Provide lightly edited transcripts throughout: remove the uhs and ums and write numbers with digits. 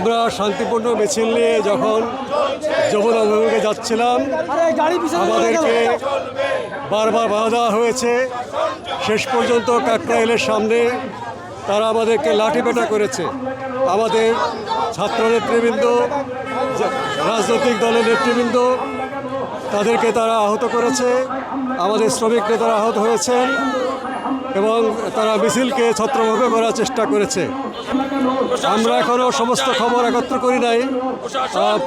আমরা শান্তিপূর্ণ মিছিল নিয়ে যখন যমুনা অভিমুখে যাচ্ছিলাম, আমাদেরকে বারবার বাধা দেওয়া হয়েছে। শেষ পর্যন্ত কাকরাইলের সামনে তারা আমাদেরকে লাঠিপেটা করেছে। আমাদের ছাত্র নেতৃবৃন্দ, রাজনৈতিক দলের নেতৃবৃন্দ, তাদেরকে তারা আহত করেছে। আমাদের শ্রমিক নেতারা আহত হয়েছেন এবং তারা মিছিলকে ছত্রভঙ্গ করার চেষ্টা করেছে। আমরা এখনও সমস্ত খবর একত্র করি নাই।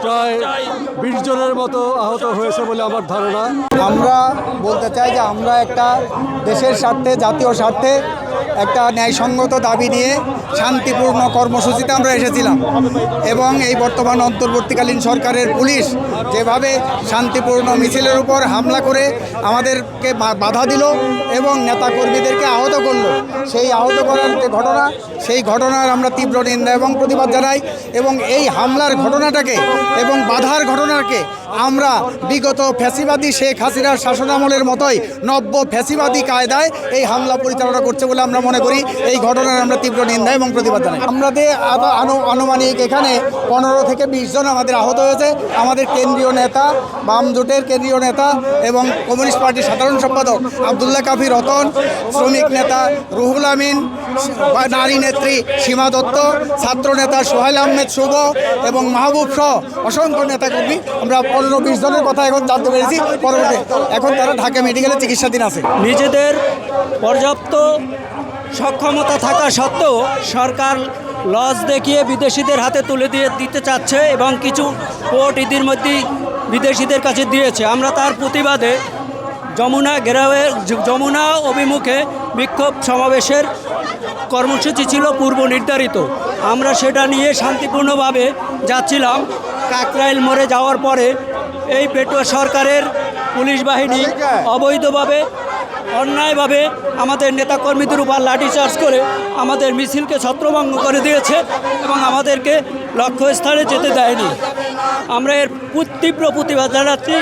প্রায় 20 জনের মতো আহত হয়েছে বলে আমার ধারণা। আমরা বলতে চাই যে আমরা একটা দেশের স্বার্থে, জাতীয় স্বার্থে একটা ন্যায়সঙ্গত দাবি নিয়ে শান্তিপূর্ণ কর্মসূচিতে আমরা এসেছিলাম এবং এই বর্তমান অন্তর্বর্তীকালীন সরকারের পুলিশ যেভাবে শান্তিপূর্ণ মিছিলের উপর হামলা করে আমাদেরকে বাধা দিল এবং নেতাকর্মীদেরকে আহত করলো, সেই আহত করার যে ঘটনা, সেই ঘটনার আমরা তীব্র নিন্দা এবং প্রতিবাদ জানাই এবং এই হামলার ঘটনাটাকে এবং বাধার ঘটনাকে আমরা বিগত ফ্যাসিবাদী শেখ হাসিনার শাসনামলের মতোই নব্য ফ্যাসিবাদী কায়দায় এই হামলা পরিচালনা করছে বলে আমরা মনে করি। এই ঘটনার আমরা তীব্র নিন্দা এবং প্রতিবাদ জানাই। আমাদের আনুমানিক এখানে 15 থেকে 20 জন আমাদের আহত হয়েছে। আমাদের কেন্দ্রীয় নেতা, বাম জোটের কেন্দ্রীয় নেতা এবং কমিউনিস্ট পার্টির সাধারণ সম্পাদক আবদুল্লাহ কাফি রতন, শ্রমিক নেতা রুহুল আমিন, নারী নেত্রী সীমা দত্ত, ছাত্র নেতা সোহেল আহমেদ শুভ এবং মাহবুব সহ অসংখ্য নেতাকর্মী আমরা 15-20 জনের কথা এখন জানতে পেরেছি। পরবর্তী এখন তারা ঢাকা মেডিকেলে চিকিৎসাধীন আছে। নিজেদের পর্যাপ্ত সক্ষমতা থাকা সত্ত্বেও সরকার লজ দেখিয়ে বিদেশিদের হাতে তুলে দিতে চাচ্ছে এবং কিছু পোর্ট ইতিমধ্যেই বিদেশিদের কাছে দিয়েছে। আমরা তার প্রতিবাদে যমুনা অভিমুখে বিক্ষোভ সমাবেশের কর্মসূচি ছিল পূর্ব নির্ধারিত। আমরা সেটা নিয়ে শান্তিপূর্ণভাবে যাচ্ছিলাম। কাকরাইল মোড়ে যাওয়ার পরে এই পেটুয়া সরকারের পুলিশ বাহিনী অবৈধভাবে, অন্যায়ভাবে আমাদের নেতাকর্মীদের উপর লাঠিচার্জ করে আমাদের মিছিলকে ছত্রভঙ্গ করে দিয়েছে এবং আমাদেরকে লক্ষ্যস্থানে যেতে দেয়নি। আমরা এর তীব্র প্রতিবাদ জানাচ্ছি।